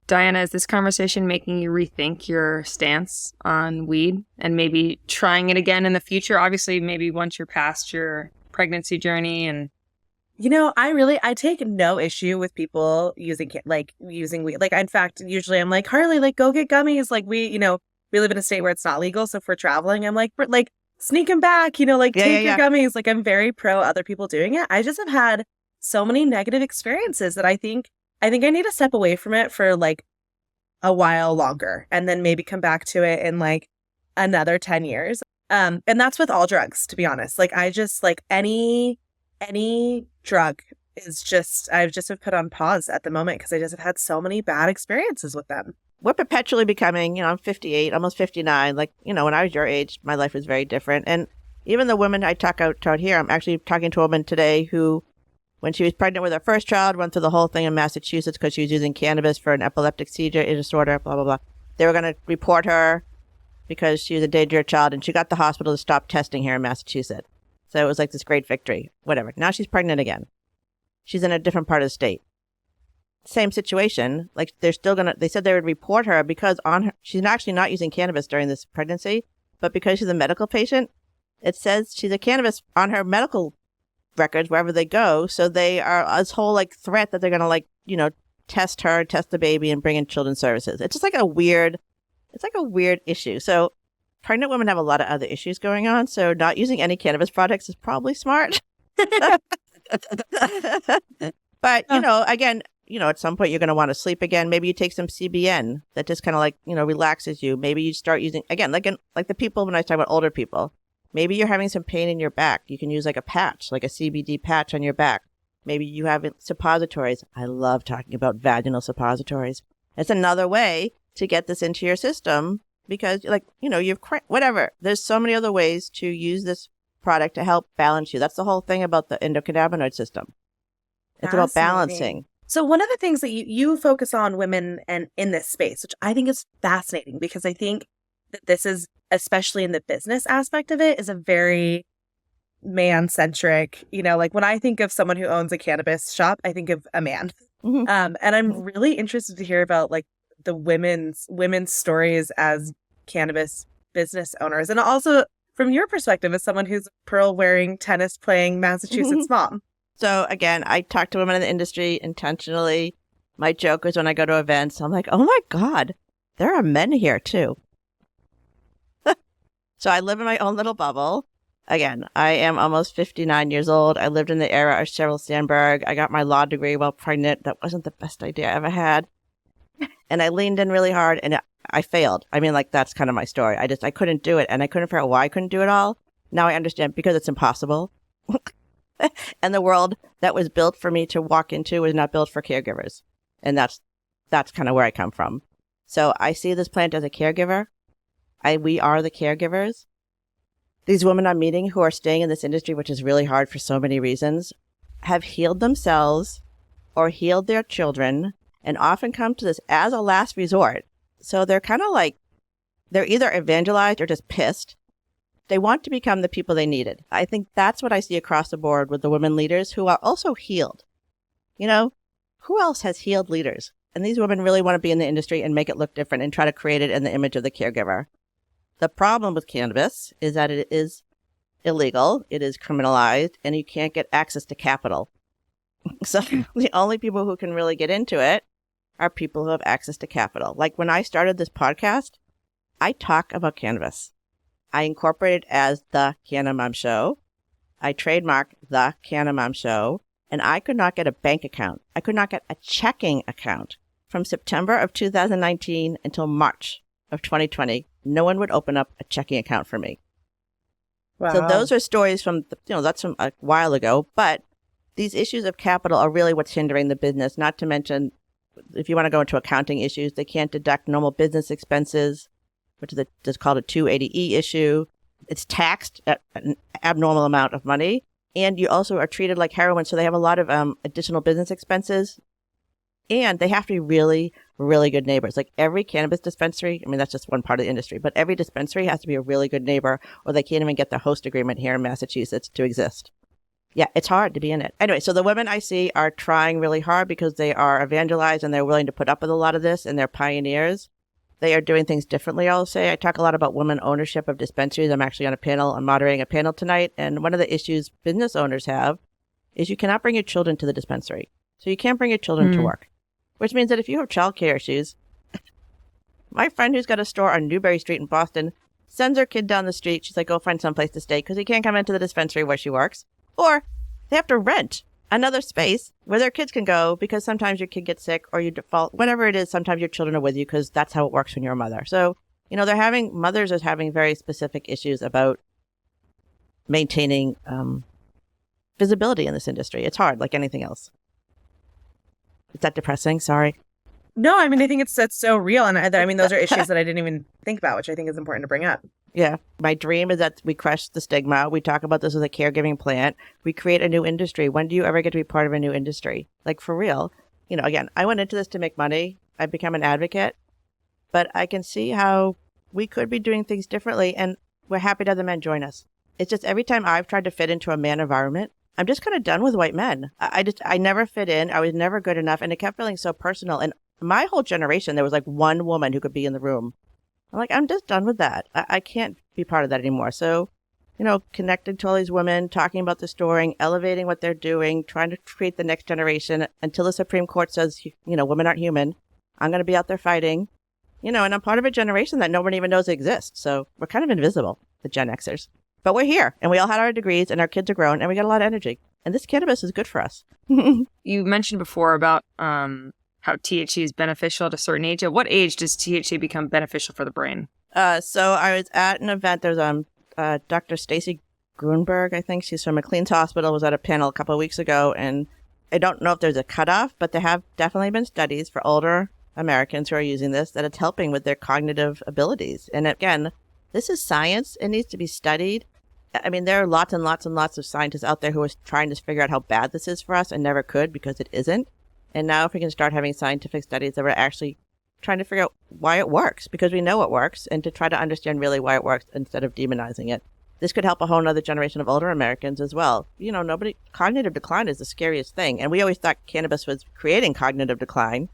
Diana, is this conversation making you rethink your stance on weed and maybe trying it again in the future? Obviously, maybe once you're past your pregnancy journey and...
I take no issue with people using weed. Like, in fact, usually I'm like, Harley, go get gummies. Like, we live in a state where it's not legal. So if we're traveling, I'm like, sneak them back, take your gummies. Like, I'm very pro other people doing it. I just have had so many negative experiences that I think I need to step away from it for a while longer and then maybe come back to it in another 10 years. And that's with all drugs, to be honest. I just any drug is just, I've just have put on pause at the moment because I just have had so many bad experiences with them.
We're perpetually becoming, I'm 58, almost 59. When I was your age, my life was very different. And even the women I talk out here, I'm actually talking to a woman today who, when she was pregnant with her first child, went through the whole thing in Massachusetts because she was using cannabis for an epileptic seizure disorder, blah, blah, blah. They were going to report her because she was a dangerous child, and she got the hospital to stop testing here in Massachusetts. So it was this great victory, whatever. Now she's pregnant again. She's in a different part of the state. Same situation. They said they would report her because she's actually not using cannabis during this pregnancy, but because she's a medical patient, it says she's a cannabis on her medical records wherever they go. So they are this whole threat that they're going to test her, test the baby, and bring in children's services. It's just a weird issue. So pregnant women have a lot of other issues going on. So not using any cannabis products is probably smart. But, again, at some point you're going to want to sleep again. Maybe you take some CBN that just kind of relaxes you. Maybe you start using, again, like the people, when I talk about older people, maybe you're having some pain in your back. You can use a patch, a CBD patch on your back. Maybe you have suppositories. I love talking about vaginal suppositories. It's another way to get this into your system because you've whatever. There's so many other ways to use this product to help balance you. That's the whole thing about the endocannabinoid system. It's about balancing.
So one of the things that you focus on women and in this space, which I think is fascinating because I think that this is, especially in the business aspect of it, is a very man-centric, when I think of someone who owns a cannabis shop, I think of a man.
Mm-hmm.
And I'm really interested to hear about the women's stories as cannabis business owners. And also from your perspective as someone who's a pearl-wearing, tennis-playing Massachusetts mom.
So again, I talk to women in the industry intentionally. My joke is when I go to events, I'm like, oh my God, there are men here too. So I live in my own little bubble. Again, I am almost 59 years old. I lived in the era of Sheryl Sandberg. I got my law degree while pregnant. That wasn't the best idea I ever had. And I leaned in really hard and I failed. I mean, that's kind of my story. I couldn't do it. And I couldn't figure out why I couldn't do it all. Now I understand because it's impossible. And the world that was built for me to walk into was not built for caregivers. And that's kind of where I come from. So I see this plant as a caregiver. We are the caregivers. These women I'm meeting who are staying in this industry, which is really hard for so many reasons, have healed themselves or healed their children and often come to this as a last resort. So they're kind of they're either evangelized or just pissed They want to become the people they needed. I think that's what I see across the board with the women leaders who are also healed. You know, who else has healed leaders? And these women really want to be in the industry and make it look different and try to create it in the image of the caregiver. The problem with cannabis is that it is illegal, it is criminalized, and you can't get access to capital. So the only people who can really get into it are people who have access to capital. Like when I started this podcast, I talk about cannabis. I incorporate it as the Canna Mom Show. I trademark the Canna Mom Show, and I could not get a bank account. I could not get a checking account from September of 2019 until March of 2020. No one would open up a checking account for me.
Wow.
So those are stories from, that's from a while ago, but these issues of capital are really what's hindering the business, not to mention, if you want to go into accounting issues, they can't deduct normal business expenses, which is called a 280E issue. It's taxed at an abnormal amount of money. And you also are treated like heroin, so they have a lot of additional business expenses. And they have to be really, really good neighbors. Like every cannabis dispensary, I mean, that's just one part of the industry, but every dispensary has to be a really good neighbor or they can't even get the host agreement here in Massachusetts to exist. Yeah, it's hard to be in it. Anyway, so the women I see are trying really hard because they are evangelized and they're willing to put up with a lot of this and they're pioneers. They are doing things differently, I'll say. I talk a lot about women ownership of dispensaries. I'm actually on a panel. I'm moderating a panel tonight. And one of the issues business owners have is you cannot bring your children to the dispensary. So you can't bring your children to work, which means that if you have childcare issues, my friend who's got a store on Newbury Street in Boston sends her kid down the street. She's like, go find someplace to stay because he can't come into the dispensary where she works. Or they have to rent another space where their kids can go because sometimes your kid gets sick or you default, whatever it is, sometimes your children are with you because that's how it works when you're a mother. So, mothers are having very specific issues about maintaining visibility in this industry. It's hard, like anything else. Is that depressing? Sorry.
No, I mean, I think that's so real. And I mean, those are issues that I didn't even think about, which I think is important to bring up.
Yeah. My dream is that we crush the stigma. We talk about this as a caregiving plant. We create a new industry. When do you ever get to be part of a new industry? Like for real. Again, I went into this to make money. I've become an advocate, but I can see how we could be doing things differently. And we're happy to have the men join us. It's just every time I've tried to fit into a man environment, I'm just kind of done with white men. I never fit in. I was never good enough. And it kept feeling so personal. And my whole generation, there was like one woman who could be in the room. I'm like, I'm just done with that. I can't be part of that anymore. So, connected to all these women, talking about the story, elevating what they're doing, trying to create the next generation until the Supreme Court says, women aren't human. I'm going to be out there fighting, and I'm part of a generation that no one even knows exists. So we're kind of invisible, the Gen Xers. But we're here and we all had our degrees and our kids are grown and we got a lot of energy. And this cannabis is good for us.
You mentioned before about how THC is beneficial at a certain age. At what age does THC become beneficial for the brain?
So I was at an event. There's Dr. Stacy Grunberg, I think. She's from McLean's Hospital, was at a panel a couple of weeks ago. And I don't know if there's a cutoff, but there have definitely been studies for older Americans who are using this that it's helping with their cognitive abilities. And again, this is science. It needs to be studied. I mean, there are lots and lots and lots of scientists out there who are trying to figure out how bad this is for us and never could because it isn't. And now if we can start having scientific studies that are actually trying to figure out why it works, because we know it works, and to try to understand really why it works instead of demonizing it. This could help a whole other generation of older Americans as well. Cognitive decline is the scariest thing. And we always thought cannabis was creating cognitive decline.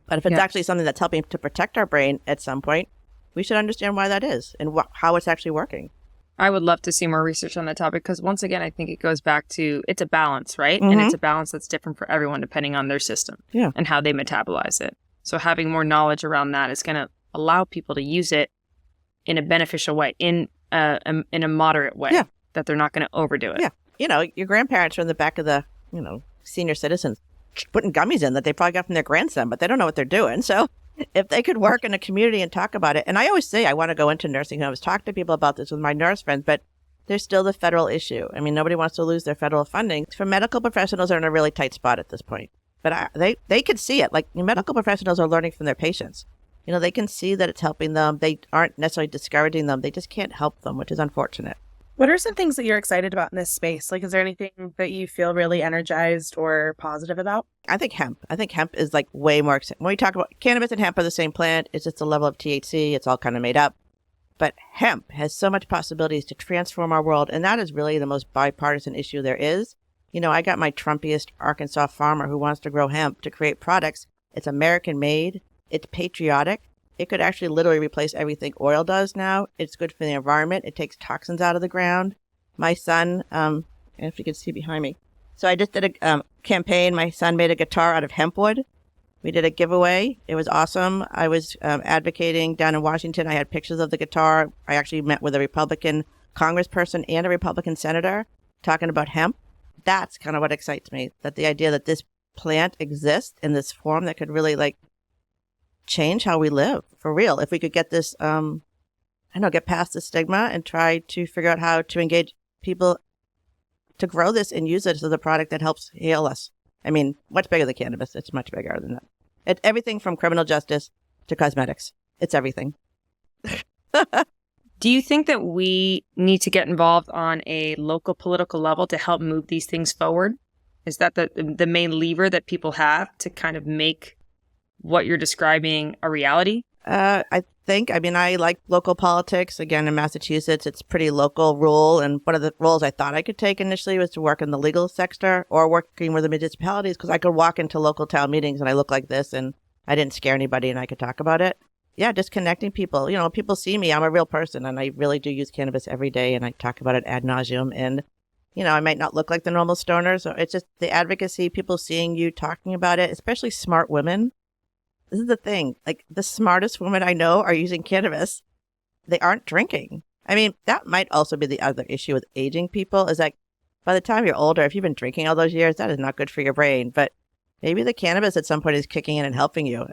But if it's actually something that's helping to protect our brain at some point, we should understand why that is and how it's actually working.
I would love to see more research on that topic because once again, I think it goes back to it's a balance, right? Mm-hmm. And it's a balance that's different for everyone depending on their system and how they metabolize it. So having more knowledge around that is going to allow people to use it in a beneficial way, in a moderate way, that they're not going to overdo it.
Yeah. Your grandparents are in the back of the, senior citizens putting gummies in that they probably got from their grandson, but they don't know what they're doing. So if they could work in a community and talk about it. And I always say I want to go into nursing homes, talk to people about this with my nurse friends, but there's still the federal issue. I mean, nobody wants to lose their federal funding. For medical professionals are in a really tight spot at this point. But they could see it. Like medical professionals are learning from their patients. They can see that it's helping them. They aren't necessarily discouraging them. They just can't help them, which is unfortunate.
What are some things that you're excited about in this space? Like, is there anything that you feel really energized or positive about?
I think hemp. Is like way more exciting. When we talk about cannabis and hemp are the same plant, it's just a level of THC. It's all kind of made up. But hemp has so much possibilities to transform our world, and that is really the most bipartisan issue there is. I got my Trumpiest Arkansas farmer who wants to grow hemp to create products. It's American-made. It's patriotic. It could actually literally replace everything oil does now. It's good for the environment. It takes toxins out of the ground. My son, if you can see behind me. So I just did a campaign. My son made a guitar out of hemp wood. We did a giveaway. It was awesome. I was advocating down in Washington. I had pictures of the guitar. I actually met with a Republican congressperson and a Republican senator talking about hemp. That's kind of what excites me, that the idea that this plant exists in this form that could really change how we live for real. If we could get this, get past the stigma and try to figure out how to engage people to grow this and use it as a product that helps heal us. I mean, much bigger than cannabis. It's much bigger than that. It's everything from criminal justice to cosmetics. It's everything.
Do you think that we need to get involved on a local political level to help move these things forward? Is that the main lever that people have to kind of make what you're describing a reality?
I like local politics. Again, in Massachusetts, it's pretty local rule. And one of the roles I thought I could take initially was to work in the legal sector or working with the municipalities, because I could walk into local town meetings and I look like this and I didn't scare anybody and I could talk about it. Yeah, just connecting people. People see me. I'm a real person and I really do use cannabis every day and I talk about it ad nauseum. And, I might not look like the normal stoner. So it's just the advocacy, people seeing you, talking about it, especially smart women. This is the thing. The smartest women I know are using cannabis. They aren't drinking. I mean, that might also be the other issue with aging people is by the time you're older, if you've been drinking all those years, that is not good for your brain. But maybe the cannabis at some point is kicking in and helping you,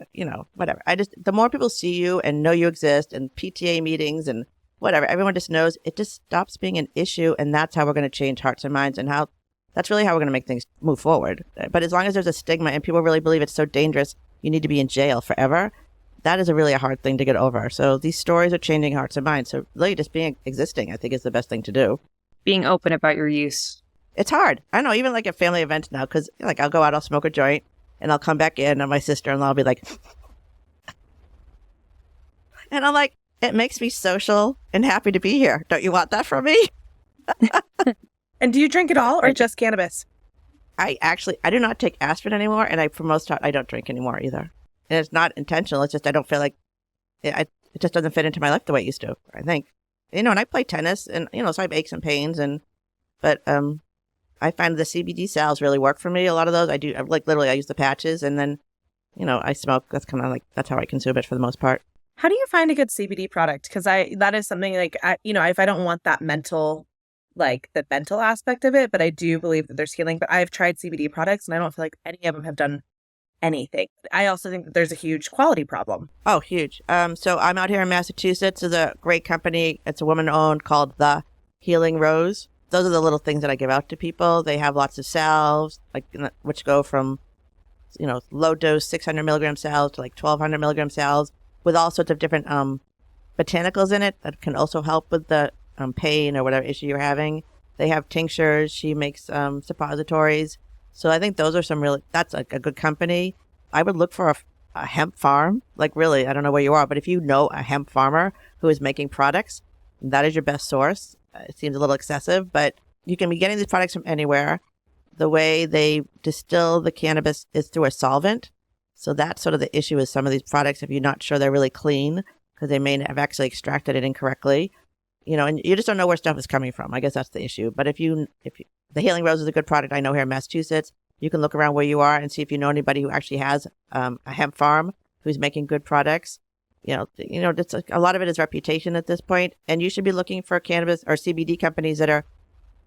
whatever. The more people see you and know you exist and PTA meetings and whatever, everyone just knows, it just stops being an issue. And that's how we're going to change hearts and minds and that's really how we're going to make things move forward. But as long as there's a stigma and people really believe it's so dangerous, you need to be in jail forever, that is a really hard thing to get over. So these stories are changing hearts and minds. So really just existing, I think, is the best thing to do.
Being open about your use.
It's hard. I know, even at family events now, because I'll go out, I'll smoke a joint, and I'll come back in, and my sister-in-law will be like, and I'm like, it makes me social and happy to be here. Don't you want that from me?
And do you drink at all or just cannabis?
I do not take aspirin anymore, and for most part, I don't drink anymore either. And it's not intentional. It's just I don't feel like it just doesn't fit into my life the way it used to, I think. And I play tennis, and, so I have aches and pains, but I find the CBD salves really work for me. A lot of those I do, literally I use the patches, and then, I smoke. That's kind of that's how I consume it for the most part.
How do you find a good CBD product? Because that is something if I don't want that mental aspect of it, but I do believe that there's healing. But I've tried CBD products and I don't feel like any of them have done anything. I also think that there's a huge quality problem.
Oh, huge. So I'm out here in Massachusetts. There's a great company. It's a woman-owned called The Healing Rose. Those are the little things that I give out to people. They have lots of salves, which go from, low dose 600 milligram salves to 1,200 milligram salves with all sorts of different botanicals in it that can also help with the pain or whatever issue you're having. They have tinctures. She makes suppositories. So I think those are that's a good company. I would look for a hemp farm. Really, I don't know where you are, but if you know a hemp farmer who is making products, that is your best source. It seems a little excessive, but you can be getting these products from anywhere. The way they distill the cannabis is through a solvent. So that's sort of the issue with some of these products. If you're not sure they're really clean, because they may have actually extracted it incorrectly, and you just don't know where stuff is coming from. I guess that's the issue. But if the Healing Rose is a good product I know here in Massachusetts, you can look around where you are and see if you know anybody who actually has a hemp farm who's making good products. It's a lot of it is reputation at this point, and you should be looking for cannabis or CBD companies that are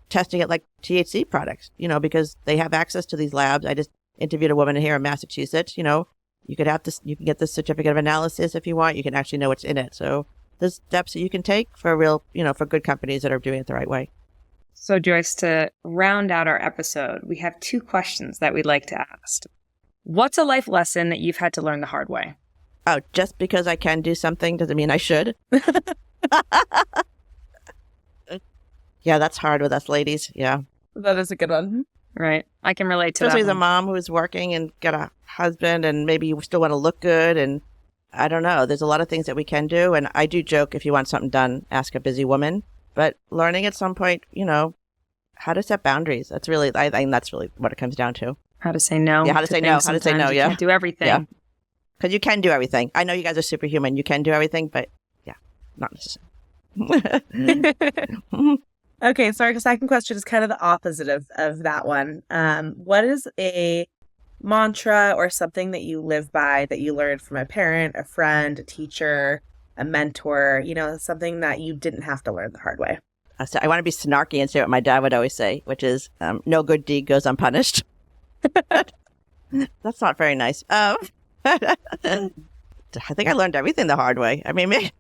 testing it like THC products, because they have access to these labs. I just interviewed a woman here in Massachusetts. You could have this, you can get this certificate of analysis if you want. You can actually know what's in it. So there's steps that you can take for for good companies that are doing it the right way.
So Joyce, to round out our episode, we have 2 questions that we'd like to ask. What's a life lesson that you've had to learn the hard way?
Oh, just because I can do something doesn't mean I should. Yeah, that's hard with us ladies. Yeah.
That is a good one.
Right. I can relate to
Especially
that.
Especially as a mom who's working and got a husband and maybe you still want to look good. And I don't know. There's a lot of things that we can do. And I do joke, if you want something done, ask a busy woman. But learning at some point, how to set boundaries. That's really, I think that's really what it comes down to.
How to say no.
Yeah, how to say no. How to say no,
You
yeah.
can't do everything.
Yeah. Because you can do everything. I know you guys are superhuman. You can do everything, but yeah, not necessarily.
Okay, so our second question is kind of the opposite of that one. What is a mantra or something that you live by that you learned from a parent, a friend, a teacher, a mentor, something that you didn't have to learn the hard way?
So I want to be snarky and say what my dad would always say, which is, no good deed goes unpunished. That's not very nice. I think I learned everything the hard way. I mean,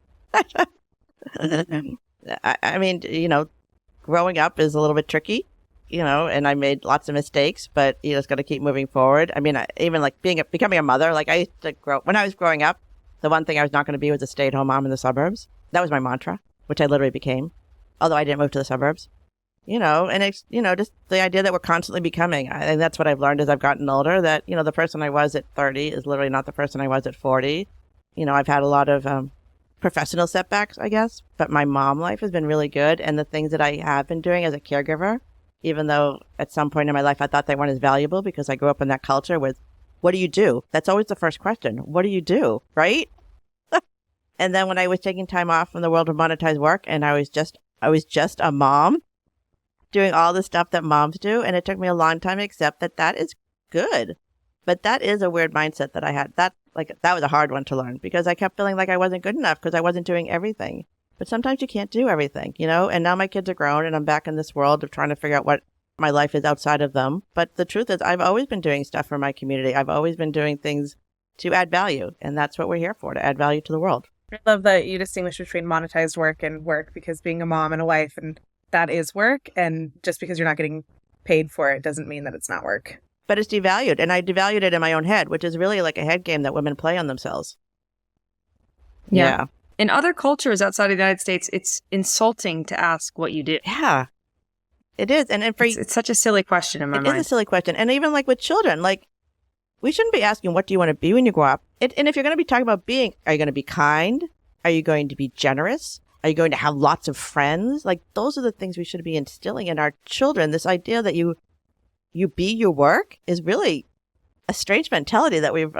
growing up is a little bit tricky, and I made lots of mistakes, but you just got to keep moving forward. I mean, even like becoming a mother, like I used to when I was growing up, the one thing I was not going to be was a stay-at-home mom in the suburbs. That was my mantra, which I literally became, although I didn't move to the suburbs. And it's, just the idea that we're constantly becoming. I think that's what I've learned as I've gotten older, that, the person I was at 30 is literally not the person I was at 40. I've had a lot of professional setbacks, I guess, but my mom life has been really good. And the things that I have been doing as a caregiver, even though at some point in my life I thought they weren't as valuable because I grew up in that culture with, what do you do? That's always the first question. What do you do? Right? And then when I was taking time off from the world of monetized work and I was just a mom, doing all the stuff that moms do. And it took me a long time to accept that is good. But that is a weird mindset that I had. That was a hard one to learn because I kept feeling like I wasn't good enough because I wasn't doing everything. But sometimes you can't do everything, and now my kids are grown and I'm back in this world of trying to figure out what my life is outside of them. But the truth is I've always been doing stuff for my community. I've always been doing things to add value. And that's what we're here for, to add value to the world.
I love that you distinguish between monetized work and work, because being a mom and a wife, and that is work. And just because you're not getting paid for it doesn't mean that it's not work.
But it's devalued. And I devalued it in my own head, which is really like a head game that women play on themselves.
Yeah. In other cultures outside of the United States, it's insulting to ask what you do.
Yeah, it is. And
it's such a silly question in my mind.
It is a silly question. And even like with children, like we shouldn't be asking, what do you want to be when you grow up? And if you're going to be talking about being, are you going to be kind? Are you going to be generous? Are you going to have lots of friends? Like those are the things we should be instilling in our children. This idea that you be your work is really a strange mentality that we've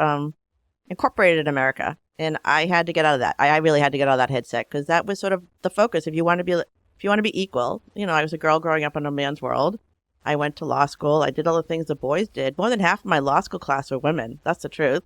incorporated in America. And I had to get out of that. I really had to get out of that headset because that was sort of the focus. If you want to be equal, I was a girl growing up in a man's world. I went to law school. I did all the things the boys did. More than half of my law school class were women. That's the truth.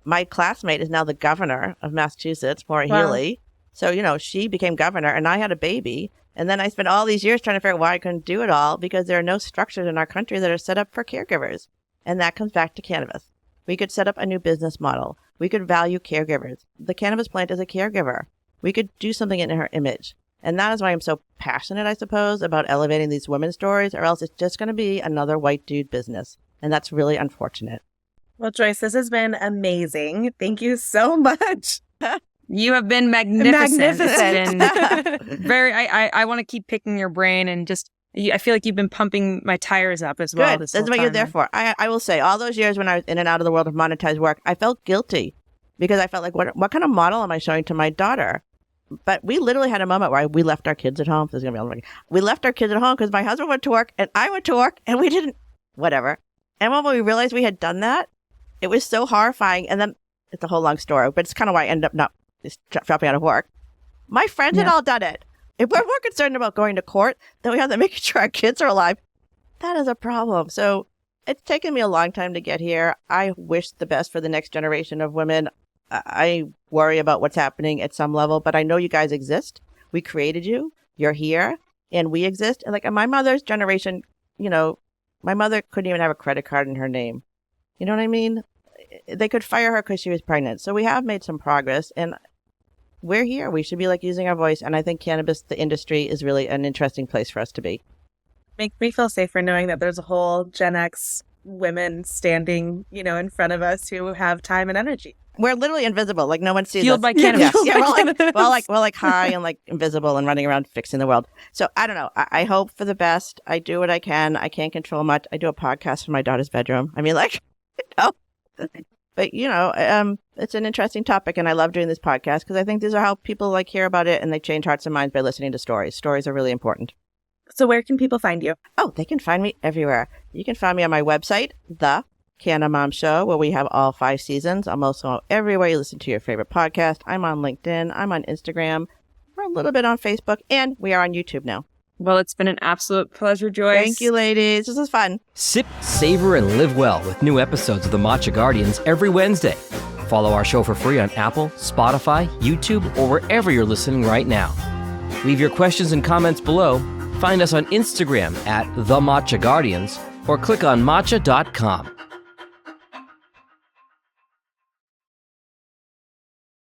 My classmate is now the governor of Massachusetts, Maura Healey. So, she became governor and I had a baby. And then I spent all these years trying to figure out why I couldn't do it all because there are no structures in our country that are set up for caregivers. And that comes back to cannabis. We could set up a new business model. We could value caregivers. The cannabis plant is a caregiver. We could do something in her image. And that is why I'm so passionate, I suppose, about elevating these women's stories, or else it's just going to be another white dude business. And that's really unfortunate.
Well, Joyce, this has been amazing. Thank you so much.
You have been magnificent. I want to keep picking your brain and just, I feel like you've been pumping my tires up as well.
Good. That's what you're there for. I will say, all those years when I was in and out of the world of monetized work, I felt guilty because I felt like, what kind of model am I showing to my daughter? But we literally had a moment where we left our kids at home. We left our kids at home because my husband went to work and I went to work and we didn't, whatever. And when we realized we had done that, it was so horrifying. And then it's a whole long story, but it's kind of why I ended up not dropping out of work. My friends had all done it. If we're more concerned about going to court than we have to making sure our kids are alive, that is a problem. So it's taken me a long time to get here. I wish the best for the next generation of women. I worry about what's happening at some level, but I know you guys exist. We created you. You're here, and we exist. And like my mother's generation, my mother couldn't even have a credit card in her name. You know what I mean? They could fire her because she was pregnant. So we have made some progress, and we're here. We should be using our voice. And I think cannabis, the industry, is really an interesting place for us to be.
Make me feel safer knowing that there's a whole Gen X women standing, in front of us who have time and energy.
We're literally invisible. Like no one sees
Fueled
us.
by cannabis.
Yeah, we're like high and invisible and running around fixing the world. So I don't know. I hope for the best. I do what I can. I can't control much. I do a podcast from my daughter's bedroom. I mean, but it's an interesting topic, and I love doing this podcast because I think these are how people like hear about it, and they change hearts and minds by listening to stories. Stories are really important.
So where can people find you?
Oh, they can find me everywhere. You can find me on my website, The Canna Mom Show, where we have all 5 seasons. I'm also everywhere you listen to your favorite podcast. I'm on LinkedIn. I'm on Instagram. We're a little bit on Facebook, and we are on YouTube now.
Well, it's been an absolute pleasure, Joyce.
Thank you, ladies. This was fun.
Sip, savor, and live well with new episodes of the Matcha Guardians every Wednesday. Follow our show for free on Apple, Spotify, YouTube, or wherever you're listening right now. Leave your questions and comments below. Find us on Instagram at The Matcha Guardians or click on matcha.com.